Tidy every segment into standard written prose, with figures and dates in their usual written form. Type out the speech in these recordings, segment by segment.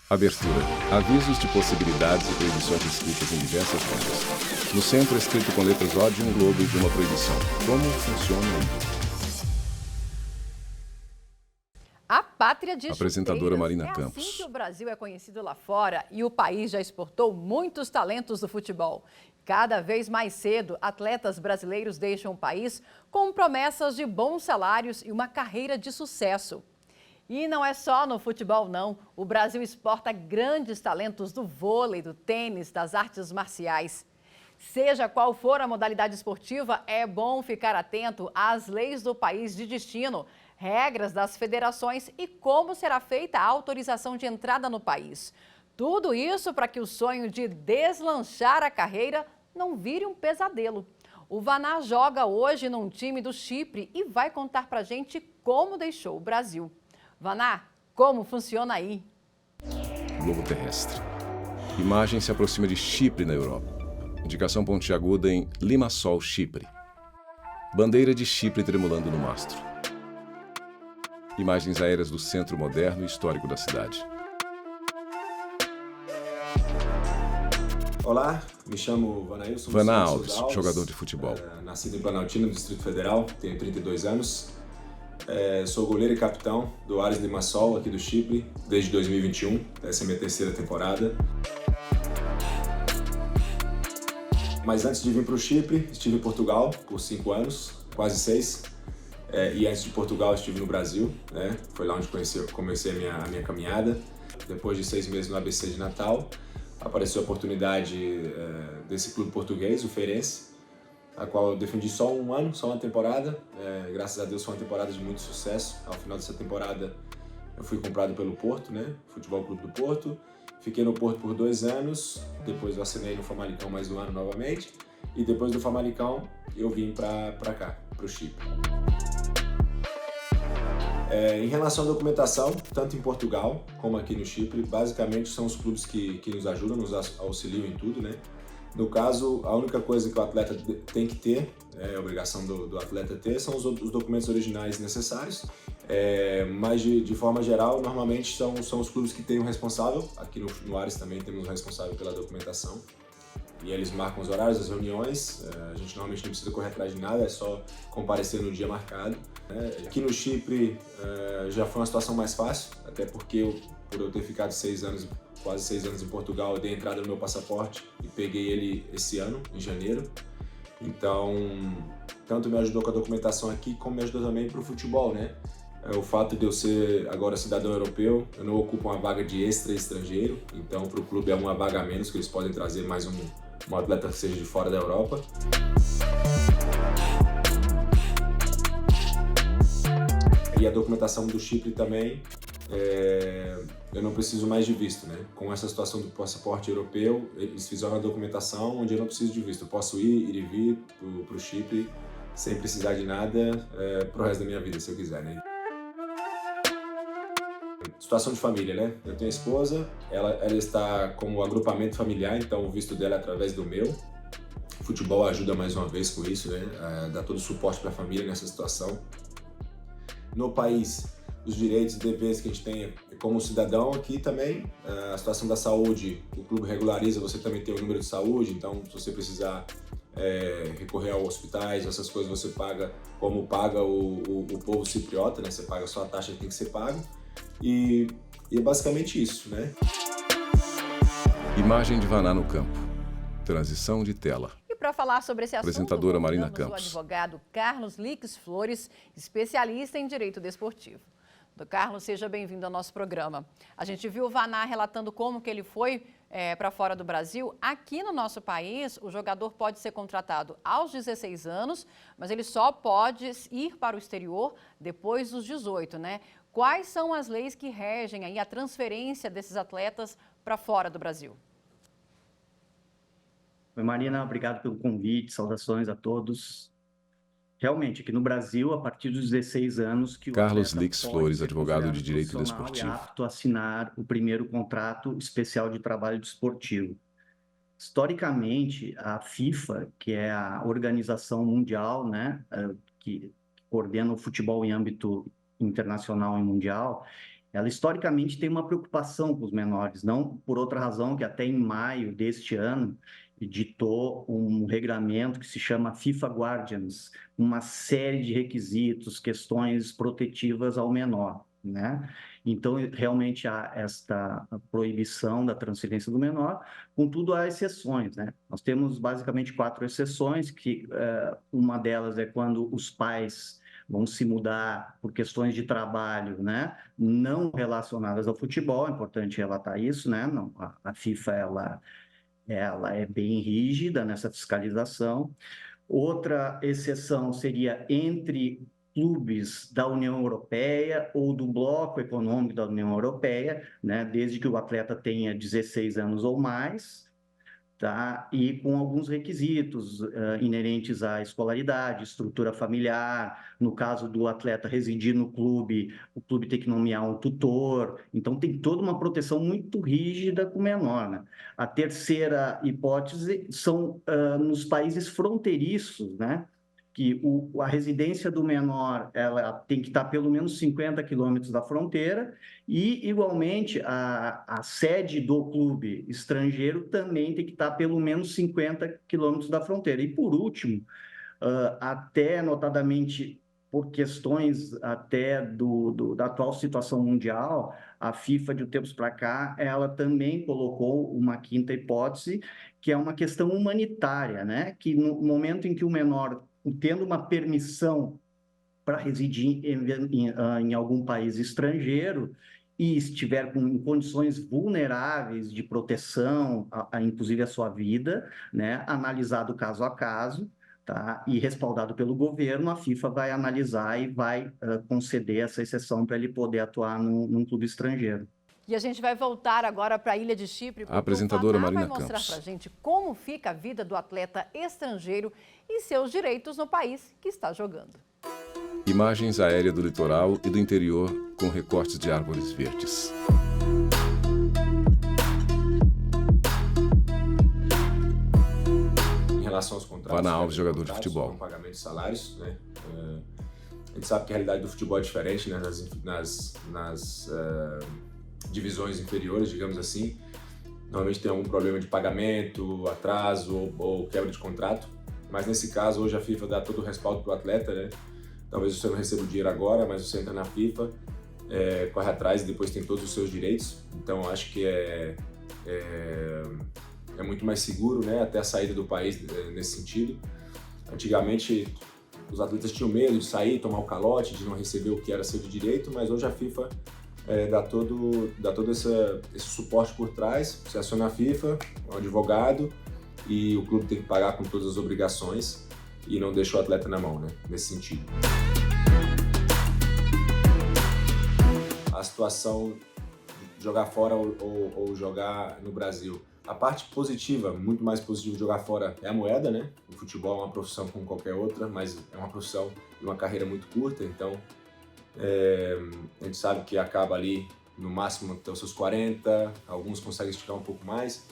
Abertura. Avisos de possibilidades e proibições escritas em diversas línguas. No centro, escrito com letras O de um globo e de uma proibição. Como funciona aí? A pátria de Apresentadora chuteiras. Marina É Campos. assim que o Brasil é conhecido lá fora e o país já exportou muitos talentos do futebol. Cada vez mais cedo, atletas brasileiros deixam o país com promessas de bons salários e uma carreira de sucesso. E não é só no futebol, não. O Brasil exporta grandes talentos do vôlei, do tênis, das artes marciais. Seja qual for a modalidade esportiva, é bom ficar atento às leis do país de destino, regras das federações e como será feita a autorização de entrada no país. Tudo isso para que o sonho de deslanchar a carreira não vire um pesadelo. O Vaná joga hoje num time do Chipre e vai contar pra gente como deixou o Brasil. Vaná, como funciona aí? Globo terrestre. Imagem se aproxima de Chipre, na Europa. Indicação pontiaguda em Limassol, Chipre. Bandeira de Chipre tremulando no mastro. Imagens aéreas do centro moderno e histórico da cidade. Olá, me chamo Vanailson Vaná Alves, jogador de futebol. Nascido em Planaltina, no Distrito Federal, tenho 32 anos. Sou goleiro e capitão do Ares Limassol, aqui do Chipre, desde 2021. Essa é a minha terceira temporada. Mas antes de vir para o Chipre, estive em Portugal por 5 anos, quase 6. E antes de Portugal, estive no Brasil, né? Foi lá onde comecei a minha caminhada. Depois de 6 meses no ABC de Natal, apareceu a oportunidade desse clube português, o Feirense, a qual eu defendi só um ano, só uma temporada. Graças a Deus foi uma temporada de muito sucesso. Ao final dessa temporada eu fui comprado pelo Porto, né? Futebol Clube do Porto. Fiquei no Porto por 2 anos, depois eu assinei no Famalicão mais um ano novamente. E depois do Famalicão eu vim para cá, para o Chipre. Em relação à documentação, tanto em Portugal como aqui no Chipre, basicamente são os clubes que nos ajudam, nos auxiliam em tudo, né? No caso, a única coisa que o atleta tem que ter, a obrigação do atleta ter, são os documentos originais necessários. Mas de forma geral, normalmente são os clubes que têm um responsável. Aqui no Ares também temos um responsável pela documentação. E eles marcam os horários, as reuniões. A gente normalmente não precisa correr atrás de nada, é só comparecer no dia marcado. Aqui no Chipre já foi uma situação mais fácil, até porque por eu ter ficado quase 6 anos em Portugal, eu dei entrada no meu passaporte e peguei ele esse ano, em janeiro. Então, tanto me ajudou com a documentação aqui, como me ajudou também para o futebol, né? O fato de eu ser agora cidadão europeu, eu não ocupo uma vaga de extra estrangeiro, então para o clube é uma vaga a menos, que eles podem trazer mais um atleta que seja de fora da Europa. E a documentação do Chipre também, eu não preciso mais de visto, né? Com essa situação do passaporte europeu, eles fizeram a documentação onde eu não preciso de visto. Eu posso ir e vir para o Chipre sem precisar de nada pro resto da minha vida, se eu quiser, né? Situação de família, né? Eu tenho a esposa, ela está como agrupamento familiar, então o visto dela é através do meu. O futebol ajuda mais uma vez com isso, né? Dá todo o suporte para a família nessa situação. No país, os direitos e deveres que a gente tem como cidadão aqui também, a situação da saúde, o clube regulariza, você também tem o número de saúde, então se você precisar recorrer aos hospitais, essas coisas você paga como paga o povo cipriota, né? Você paga só a taxa que tem que ser paga. E é basicamente isso, né? Imagem de Vaná no campo. Transição de tela. E para falar sobre esse assunto, Apresentadora Marina convidamos Campos. o advogado Carlos Lix Flores, especialista em direito desportivo. Doutor Carlos, seja bem-vindo ao nosso programa. A gente viu o Vaná relatando como que ele foi para fora do Brasil. Aqui no nosso país, o jogador pode ser contratado aos 16 anos, mas ele só pode ir para o exterior depois dos 18, né? Quais são as leis que regem aí a transferência desses atletas para fora do Brasil? Oi, Marina, obrigado pelo convite, saudações a todos. Realmente, aqui no Brasil, a partir dos 16 anos que o Carlos atleta Lix pode Flores, ser advogado de considerado direito profissional desportivo. e apto a assinar o primeiro contrato especial de trabalho desportivo. Historicamente, a FIFA, que é a organização mundial, né, que coordena o futebol em âmbito internacional e mundial, ela historicamente tem uma preocupação com os menores, não por outra razão que até em maio deste ano editou um regramento que se chama FIFA Guardians, uma série de requisitos, questões protetivas ao menor, né? Então, realmente há esta proibição da transferência do menor, contudo, há exceções, né? Nós temos basicamente 4 exceções, que uma delas é quando os pais vão se mudar por questões de trabalho, né? Não relacionadas ao futebol, é importante relatar isso, né? Não, a FIFA, ela é bem rígida nessa fiscalização. Outra exceção seria entre clubes da União Europeia ou do bloco econômico da União Europeia, né, desde que o atleta tenha 16 anos ou mais, tá? E com alguns requisitos inerentes à escolaridade, estrutura familiar, no caso do atleta residir no clube, o clube tem que nomear um tutor, então tem toda uma proteção muito rígida com o menor, né? A terceira hipótese são nos países fronteiriços, né? Que a residência do menor ela tem que estar pelo menos 50 quilômetros da fronteira e, igualmente, a sede do clube estrangeiro também tem que estar pelo menos 50 quilômetros da fronteira. E, por último, até notadamente por questões até da atual situação mundial, a FIFA, de tempos para cá, ela também colocou uma quinta hipótese, que é uma questão humanitária, né? Que no momento em que o menor, tendo uma permissão para residir em algum país estrangeiro e estiver em condições vulneráveis de proteção, inclusive a sua vida, né? Analisado caso a caso, tá? E respaldado pelo governo, a FIFA vai analisar e vai conceder essa exceção para ele poder atuar num clube estrangeiro. E a gente vai voltar agora para a Ilha de Chipre. A apresentadora Marina vai mostrar Campos. para a gente como fica a vida do atleta estrangeiro e seus direitos no país que está jogando. Imagens aéreas do litoral e do interior com recortes de árvores verdes. Em relação aos contratos... Vana Alves, jogador de futebol. Pagamento de salários, né? A gente sabe que a realidade do futebol é diferente, né? Nas divisões inferiores, digamos assim. Normalmente tem algum problema de pagamento, atraso ou quebra de contrato. Mas nesse caso, hoje a FIFA dá todo o respaldo para o atleta, né? Talvez você não receba o dinheiro agora, mas você entra na FIFA, corre atrás e depois tem todos os seus direitos. Então, acho que é muito mais seguro, né? Até a saída do país nesse sentido. Antigamente, os atletas tinham medo de sair, tomar o calote, de não receber o que era seu de direito, mas hoje a FIFA dá todo esse suporte por trás. Você aciona a FIFA, um advogado, e o clube tem que pagar com todas as obrigações e não deixa o atleta na mão, né? Nesse sentido. A situação de jogar fora ou jogar no Brasil. A parte positiva, muito mais positiva de jogar fora é a moeda, né? O futebol é uma profissão como qualquer outra, mas é uma profissão e uma carreira muito curta, então a gente sabe que acaba ali no máximo até os seus 40, alguns conseguem esticar um pouco mais,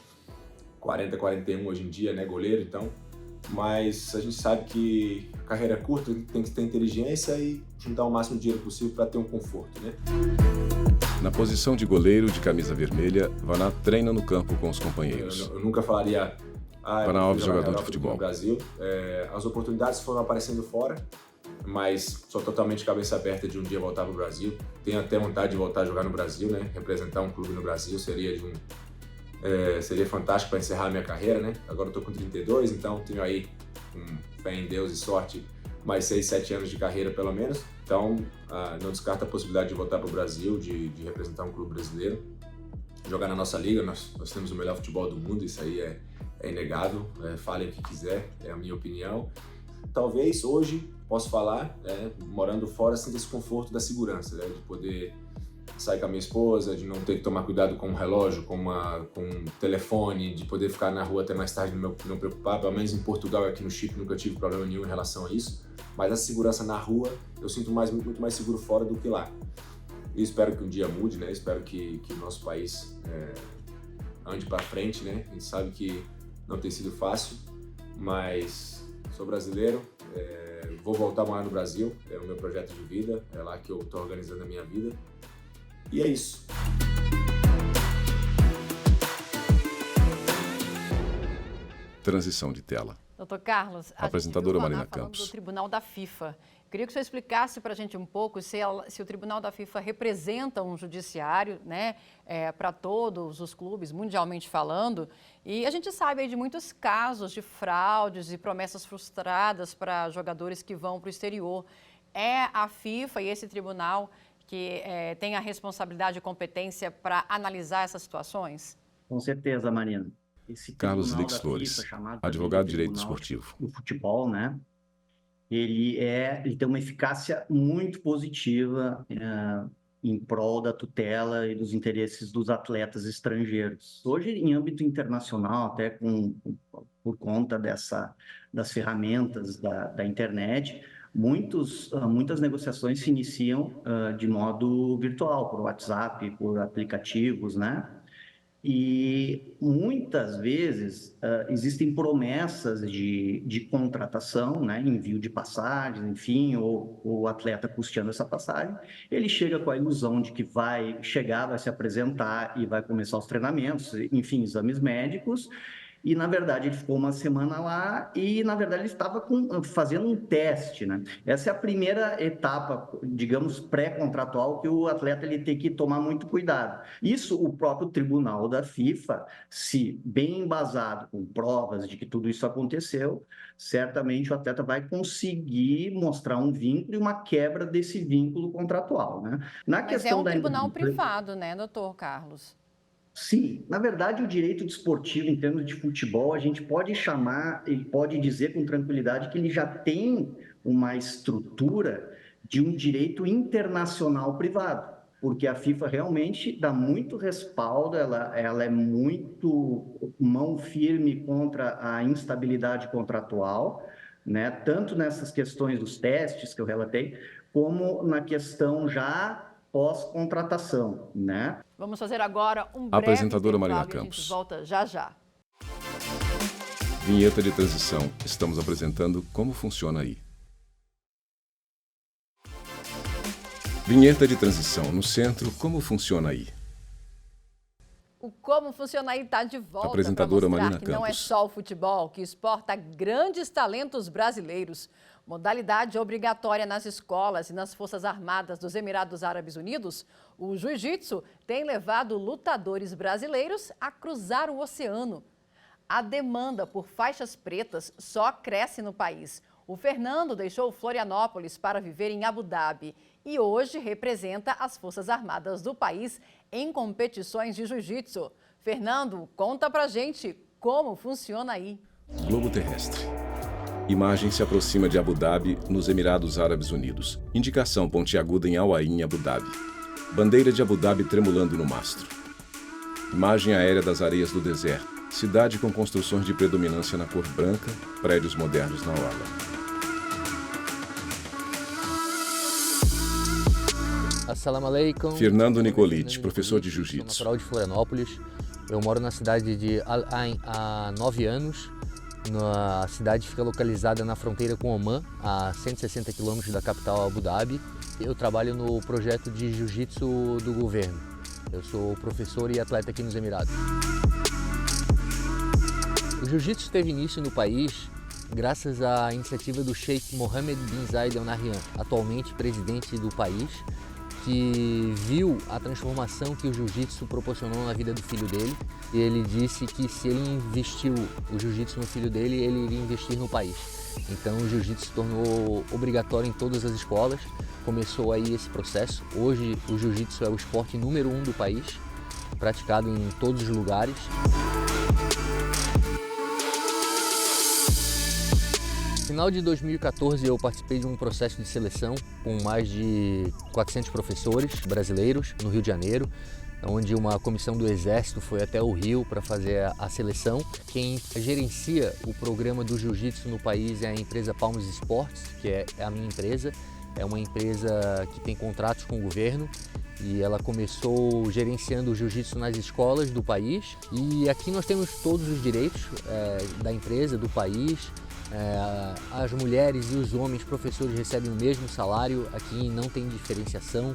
40, 41 hoje em dia, né? Goleiro, então. Mas a gente sabe que a carreira é curta, tem que ter inteligência e juntar o máximo de dinheiro possível para ter um conforto, né? Na posição de goleiro de camisa vermelha, Vana treina no campo com os companheiros. Eu nunca falaria... Vana Alves, jogador de futebol. No Brasil. As oportunidades foram aparecendo fora, mas sou totalmente cabeça aberta de um dia voltar para o Brasil. Tenho até vontade de voltar a jogar no Brasil, né? Representar um clube no Brasil seria fantástico para encerrar a minha carreira, né? Agora eu tô com 32, então tenho aí, com fé em Deus e sorte, mais 6, 7 anos de carreira pelo menos. Então, não descarto a possibilidade de voltar para o Brasil, de representar um clube brasileiro, jogar na nossa liga. Nós temos o melhor futebol do mundo, isso aí é inegável. Falem o que quiser, é a minha opinião. Talvez hoje, posso falar, morando fora, sinta esse conforto da segurança, né? De poder sair com a minha esposa, de não ter que tomar cuidado com um relógio, com um telefone, de poder ficar na rua até mais tarde, não preocupar. Pelo menos em Portugal e aqui no Chipre nunca tive problema nenhum em relação a isso. Mas a segurança na rua, eu sinto muito mais seguro fora do que lá. E espero que um dia mude, né? Espero que o nosso país ande para frente, né? A gente sabe que não tem sido fácil, mas sou brasileiro, vou voltar a morar no Brasil, é o meu projeto de vida, é lá que eu estou organizando a minha vida. E é isso. Transição de tela. Doutor Carlos, a Apresentadora gente viu Marina falando Campos. do Tribunal da FIFA. Queria que o senhor explicasse para a gente um pouco se o Tribunal da FIFA representa um judiciário, né, para todos os clubes, mundialmente falando. E a gente sabe aí de muitos casos de fraudes e promessas frustradas para jogadores que vão para o exterior. É a FIFA e esse tribunal que tem a responsabilidade e competência para analisar essas situações? Com certeza, Marina. Esse Carlos tribunal Lix da Flores, FIFA, chamado advogado de direito Tribunal esportivo. do Futebol, né? Ele tem uma eficácia muito positiva em prol da tutela e dos interesses dos atletas estrangeiros. Hoje, em âmbito internacional, até por conta das ferramentas da internet, muitas negociações se iniciam de modo virtual, por WhatsApp, por aplicativos, né? E muitas vezes existem promessas de contratação, né, envio de passagens, enfim, ou o atleta custeando essa passagem, ele chega com a ilusão de que vai chegar, vai se apresentar e vai começar os treinamentos, enfim, exames médicos. E, na verdade, ele ficou uma semana lá e, na verdade, ele estava fazendo um teste, né? Essa é a primeira etapa, digamos, pré-contratual que o atleta ele tem que tomar muito cuidado. Isso, o próprio Tribunal da FIFA, se bem embasado com provas de que tudo isso aconteceu, certamente o atleta vai conseguir mostrar um vínculo e uma quebra desse vínculo contratual, né? Mas é um tribunal privado, né, doutor Carlos? Sim, na verdade, o direito desportivo, em termos de futebol, a gente pode chamar e pode dizer com tranquilidade que ele já tem uma estrutura de um direito internacional privado, porque a FIFA realmente dá muito respaldo, ela é muito mão firme contra a instabilidade contratual, né? Tanto nessas questões dos testes que eu relatei, como na questão já pós-contratação, né? Vamos fazer agora um breve Apresentadora intervalo Marina e a gente Campos. volta já já. Vinheta de transição. Estamos apresentando Como Funciona Aí. Vinheta de transição. No centro, Como Funciona Aí. O Como Funciona Aí está de volta. Apresentadora para mostrar Marina que não é Campos. só o futebol que exporta grandes talentos brasileiros. Modalidade obrigatória nas escolas e nas Forças Armadas dos Emirados Árabes Unidos, o jiu-jitsu tem levado lutadores brasileiros a cruzar o oceano. A demanda por faixas pretas só cresce no país. O Fernando deixou Florianópolis para viver em Abu Dhabi e hoje representa as Forças Armadas do país em competições de jiu-jitsu. Fernando, conta pra gente como funciona aí. Globo terrestre. Imagem se aproxima de Abu Dhabi, nos Emirados Árabes Unidos. Indicação pontiaguda em Al Ain, Abu Dhabi. Bandeira de Abu Dhabi tremulando no mastro. Imagem aérea das areias do deserto. Cidade com construções de predominância na cor branca, prédios modernos na orla. Assalamu alaikum. Fernando Nicolite, professor de jiu-jitsu. Natural de Florianópolis. Eu moro na cidade de Al Ain há 9 anos. A cidade fica localizada na fronteira com Omã, a 160 quilômetros da capital Abu Dhabi. Eu trabalho no projeto de jiu-jitsu do governo. Eu sou professor e atleta aqui nos Emirados. O jiu-jitsu teve início no país graças à iniciativa do Sheikh Mohammed bin Zayed Al Nahyan, atualmente presidente do país, que viu a transformação que o jiu-jitsu proporcionou na vida do filho dele. E ele disse que se ele investiu o jiu-jitsu no filho dele, ele iria investir no país. Então o jiu-jitsu se tornou obrigatório em todas as escolas. Começou aí esse processo. Hoje o jiu-jitsu é o esporte número 1 do país, praticado em todos os lugares. No final de 2014 eu participei de um processo de seleção com mais de 400 professores brasileiros no Rio de Janeiro, onde uma comissão do Exército foi até o Rio para fazer a seleção. Quem gerencia o programa do jiu-jitsu no país é a empresa Palmas Esportes, que é a minha empresa. É uma empresa que tem contratos com o governo e ela começou gerenciando o jiu-jitsu nas escolas do país. E aqui nós temos todos os direitos da empresa, do país. As mulheres e os homens professores recebem o mesmo salário, aqui não tem diferenciação.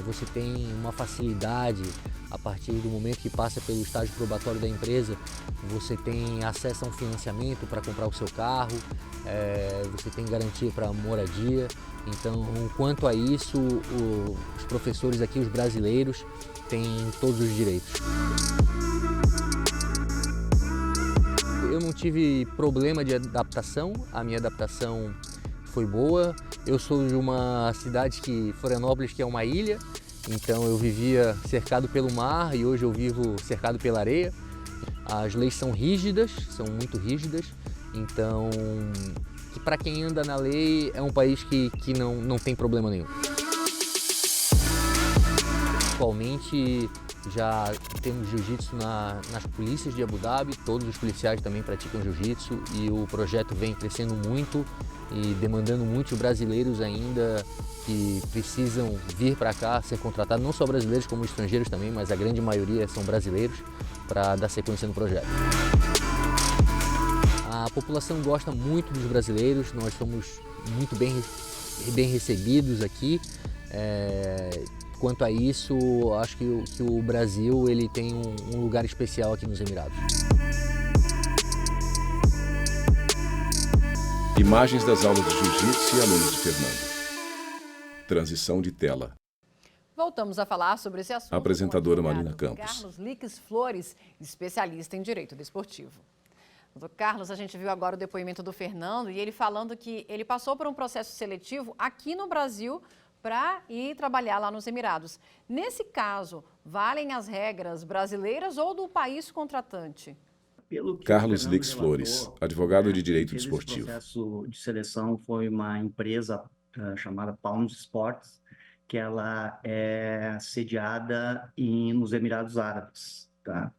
você tem uma facilidade a partir do momento que passa pelo estágio probatório da empresa, você tem acesso a um financiamento para comprar o seu carro, você tem garantia para moradia. Então, quanto a isso, os professores aqui, os brasileiros, têm todos os direitos. Eu não tive problema de adaptação, a minha adaptação foi boa. Eu sou de uma cidade Florianópolis, que é uma ilha, então eu vivia cercado pelo mar e hoje eu vivo cercado pela areia. As leis são rígidas, são muito rígidas, então para quem anda na lei é um país que não tem problema nenhum. Atualmente já temos jiu-jitsu nas polícias de Abu Dhabi, todos os policiais também praticam jiu-jitsu e o projeto vem crescendo muito e demandando muitos brasileiros ainda que precisam vir para cá ser contratados, não só brasileiros como estrangeiros também, mas a grande maioria são brasileiros, para dar sequência no projeto. A população gosta muito dos brasileiros, nós somos muito bem recebidos aqui. Quanto a isso, acho que o Brasil ele tem um lugar especial aqui nos Emirados. Imagens das aulas de jiu-jitsu e alunos de Fernando. Transição de tela. Voltamos a falar sobre esse assunto. Apresentadora com o Marina advogado Campos. Carlos Lix Flores, especialista em direito desportivo. Doutor Carlos, a gente viu agora o depoimento do Fernando e ele falando que ele passou por um processo seletivo aqui no Brasil para ir trabalhar lá nos Emirados. Nesse caso, valem as regras brasileiras ou do país contratante? Carlos Lix Flores, advogado de direito desportivo. O processo de seleção foi uma empresa chamada Palms Sports, que ela é sediada nos Emirados Árabes, tá?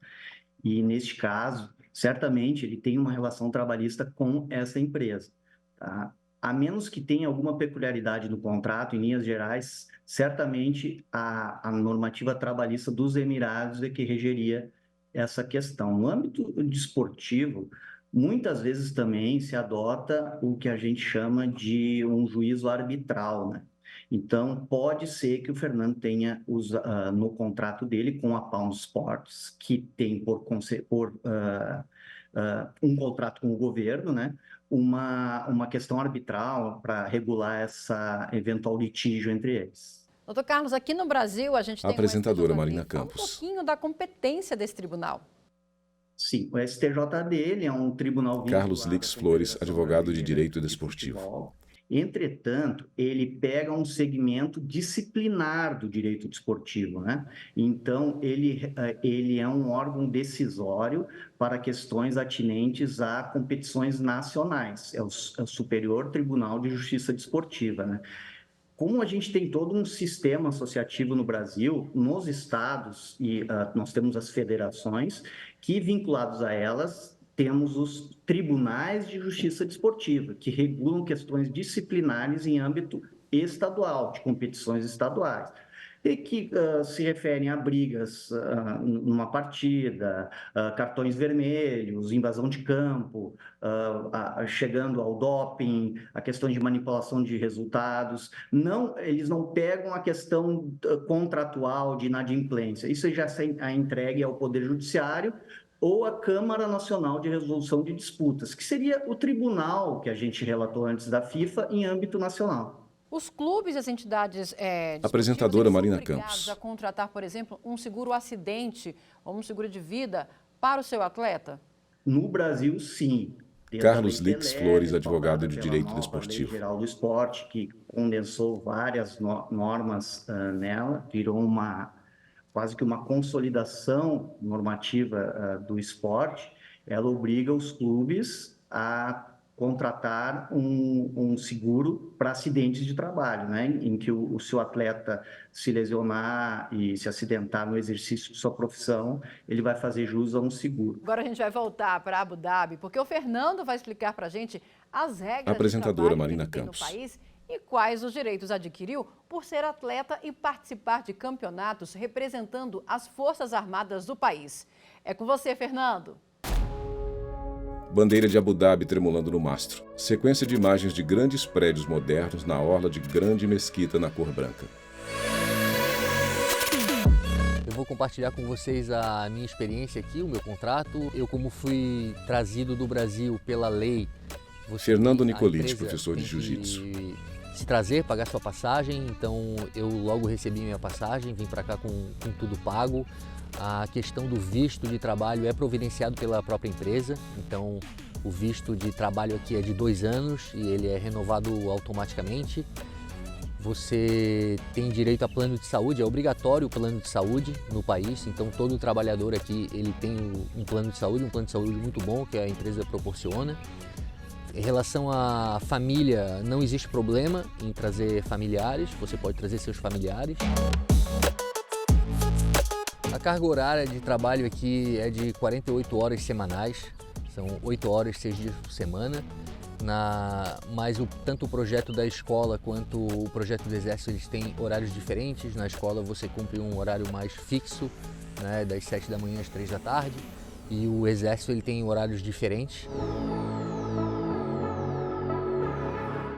E neste caso, certamente ele tem uma relação trabalhista com essa empresa, tá? A menos que tenha alguma peculiaridade no contrato, em linhas gerais, certamente a normativa trabalhista dos Emirados é que regeria essa questão. No âmbito desportivo, muitas vezes também se adota o que a gente chama de um juízo arbitral, né? Então, pode ser que o Fernando tenha no contrato dele com a Palm Sports, que tem um contrato com o governo, né? Uma questão arbitral para regular essa eventual litígio entre eles. Doutor Carlos, aqui no Brasil a gente tem apresentadora o STJD. Marina Fala Campos. um pouquinho da competência desse tribunal. Sim, o STJD ele é um tribunal... Carlos Lix Flores, advogado de direito desportivo. Entretanto, ele pega um segmento disciplinar do direito desportivo, né? Então, ele é um órgão decisório para questões atinentes a competições nacionais. É o Superior Tribunal de Justiça Desportiva, né? Como a gente tem todo um sistema associativo no Brasil, nos estados, e nós temos as federações, que vinculados a elas, temos os tribunais de justiça desportiva, que regulam questões disciplinares em âmbito estadual, de competições estaduais, e que se referem a brigas numa partida, cartões vermelhos, invasão de campo, chegando ao doping, a questão de manipulação de resultados. Eles não pegam a questão contratual de inadimplência. Isso já é entregue ao Poder Judiciário ou a Câmara Nacional de Resolução de Disputas, que seria o tribunal que a gente relatou antes da FIFA em âmbito nacional. Os clubes e as entidades apresentadora Marina são obrigados Campos. a contratar, por exemplo, um seguro acidente ou um seguro de vida para o seu atleta? No Brasil, sim. Carlos Lix Flores, advogado de direito desportivo. Lei Geral do Esporte, que condensou várias normas nela, virou quase que uma consolidação normativa do esporte. Ela obriga os clubes a contratar um seguro para acidentes de trabalho, né? Em que o seu atleta se lesionar e se acidentar no exercício de sua profissão, ele vai fazer jus a um seguro. Agora a gente vai voltar para Abu Dhabi, porque o Fernando vai explicar para a gente as regras apresentadora de trabalho Marina que ele tem Campos. no país e quais os direitos adquiriu por ser atleta e participar de campeonatos representando as Forças Armadas do país. É com você, Fernando. Bandeira de Abu Dhabi tremulando no mastro. Sequência de imagens de grandes prédios modernos na orla de grande mesquita na cor branca. Eu vou compartilhar com vocês a minha experiência aqui, o meu contrato. Eu, como fui trazido do Brasil pela lei... Fernando Nicoliti, professor de jiu-jitsu. Se trazer, pagar sua passagem, então eu logo recebi minha passagem, vim para cá com tudo pago. A questão do visto de trabalho é providenciado pela própria empresa, então o visto de trabalho aqui é de 2 anos e ele é renovado automaticamente. Você tem direito a plano de saúde, é obrigatório o plano de saúde no país, então todo trabalhador aqui ele tem um plano de saúde muito bom que a empresa proporciona. Em relação à família, não existe problema em trazer familiares, você pode trazer seus familiares. A carga horária de trabalho aqui é de 48 horas semanais, são 8 horas, 6 dias por semana. Mas tanto o projeto da escola quanto o projeto do Exército eles têm horários diferentes. Na escola você cumpre um horário mais fixo, né, das 7 da manhã às 3 da tarde, e o Exército ele tem horários diferentes.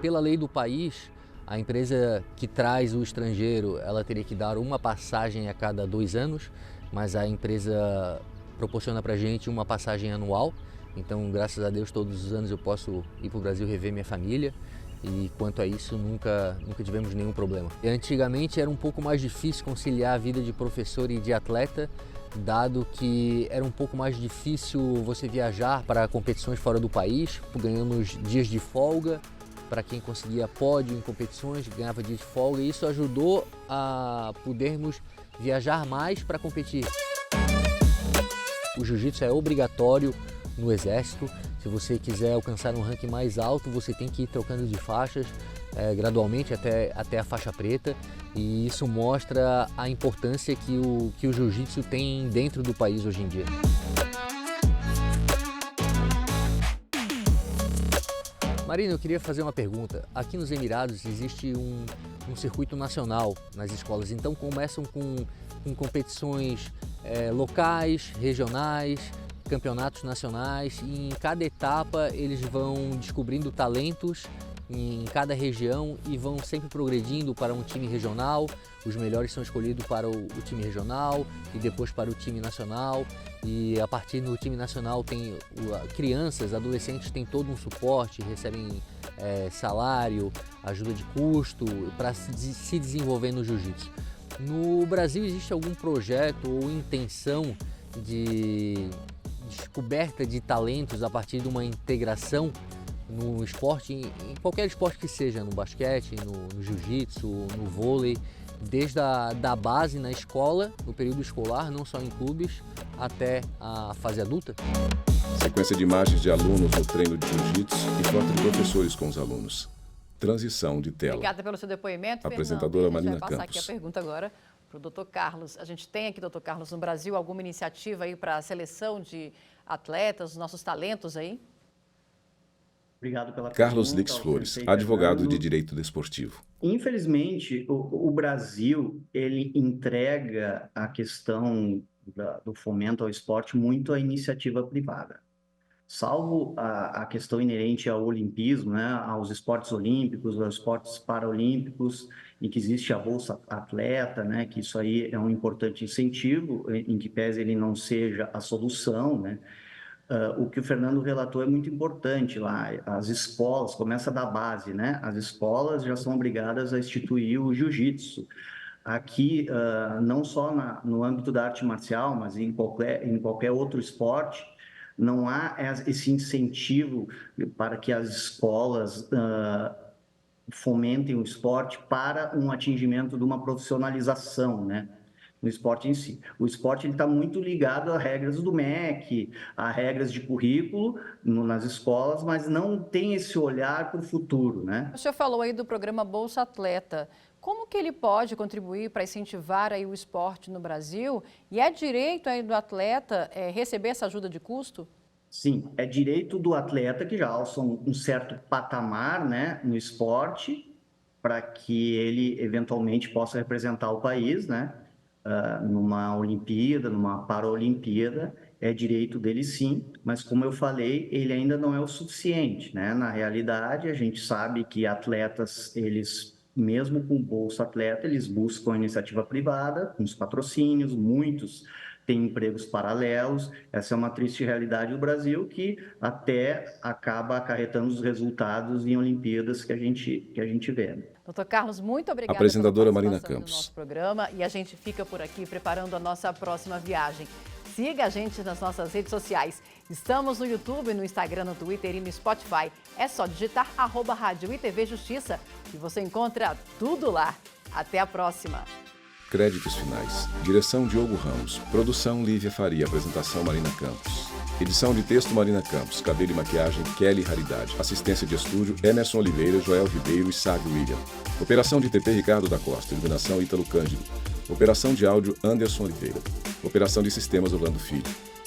Pela lei do país, a empresa que traz o estrangeiro, ela teria que dar uma passagem a cada 2 anos, mas a empresa proporciona para a gente uma passagem anual. Então, graças a Deus, todos os anos eu posso ir para o Brasil rever minha família e quanto a isso nunca tivemos nenhum problema. E antigamente era um pouco mais difícil conciliar a vida de professor e de atleta, dado que era um pouco mais difícil você viajar para competições fora do país, ganhamos dias de folga. Para quem conseguia pódio em competições, ganhava dias de folga, e isso ajudou a podermos viajar mais para competir. O jiu-jitsu é obrigatório no Exército. Se você quiser alcançar um ranking mais alto, você tem que ir trocando de faixas gradualmente até a faixa preta, e isso mostra a importância que o jiu-jitsu tem dentro do país hoje em dia. Marina, eu queria fazer uma pergunta. Aqui nos Emirados existe um circuito nacional nas escolas, então começam com competições locais, regionais, campeonatos nacionais, e em cada etapa eles vão descobrindo talentos em cada região e vão sempre progredindo para um time regional. Os melhores são escolhidos para o time regional e depois para o time nacional, e a partir do time nacional tem crianças, adolescentes têm todo um suporte, recebem salário, ajuda de custo para se desenvolver no jiu-jitsu. No Brasil existe algum projeto ou intenção de descoberta de talentos a partir de uma integração no esporte, em qualquer esporte que seja, no basquete, no jiu-jitsu, no vôlei, desde da base na escola, no período escolar, não só em clubes, até a fase adulta? Sequência de imagens de alunos no treino de jiu-jitsu e troca de professores com os alunos. Transição de tela. Obrigada pelo seu depoimento, Apresentadora Fernando. Marina A gente vai passar Campos. aqui a pergunta agora para o Dr. Carlos. A gente tem aqui, Dr. Carlos, no Brasil alguma iniciativa aí para a seleção de atletas, nossos talentos aí? Obrigado pela Carlos pergunta, Lix ao Flores, sensei advogado Fernando. de Direito Desportivo. Infelizmente, o Brasil ele entrega a questão do fomento ao esporte muito à iniciativa privada. Salvo a questão inerente ao olimpismo, né, aos esportes olímpicos, aos esportes paraolímpicos, em que existe a Bolsa Atleta, né, que isso aí é um importante incentivo, em que pese ele não seja a solução, né. O que o Fernando relatou é muito importante lá. As escolas, começa da base, né? As escolas já são obrigadas a instituir o jiu-jitsu. Aqui, não só no âmbito da arte marcial, mas em qualquer outro esporte, não há esse incentivo para que as escolas fomentem o esporte para um atingimento de uma profissionalização, né? No esporte em si. O esporte está muito ligado a regras do MEC, a regras de currículo nas escolas, mas não tem esse olhar para o futuro, né? O senhor falou aí do programa Bolsa Atleta. Como que ele pode contribuir para incentivar aí o esporte no Brasil? E é direito aí do atleta receber essa ajuda de custo? Sim, é direito do atleta que já alça um certo patamar, né, no esporte, para que ele eventualmente possa representar o país, né? Numa Olimpíada, numa Paralimpíada, é direito dele sim, mas como eu falei, ele ainda não é o suficiente, né? Na realidade, a gente sabe que atletas, eles mesmo com o Bolsa Atleta, eles buscam a iniciativa privada, com os patrocínios, muitos têm empregos paralelos. Essa é uma triste realidade do Brasil, que até acaba acarretando os resultados em Olimpíadas que a gente vê. Doutor Carlos, muito obrigada Apresentadora pela Marina participação Campos. no nosso programa, e a gente fica por aqui preparando a nossa próxima viagem. Siga a gente nas nossas redes sociais. Estamos no YouTube, no Instagram, no Twitter e no Spotify. É só digitar @Rádio ITV Justiça e você encontra tudo lá. Até a próxima. Créditos finais. Direção Diogo Ramos. Produção Lívia Faria. Apresentação Marina Campos. Edição de texto Marina Campos. Cabelo e maquiagem Kelly Raridade. Assistência de estúdio Emerson Oliveira, Joel Ribeiro e Sag William. Operação de TP Ricardo da Costa. Iluminação Ítalo Cândido. Operação de áudio Anderson Oliveira. Operação de sistemas Orlando Filho.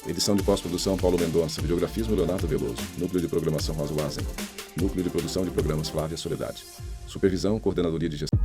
Edição de pós-produção Paulo Mendonça. Videografismo Leonardo Veloso. Núcleo de programação Rosa Wazen. Núcleo de produção de programas Flávia Soledade. Supervisão Coordenadoria de Gestão.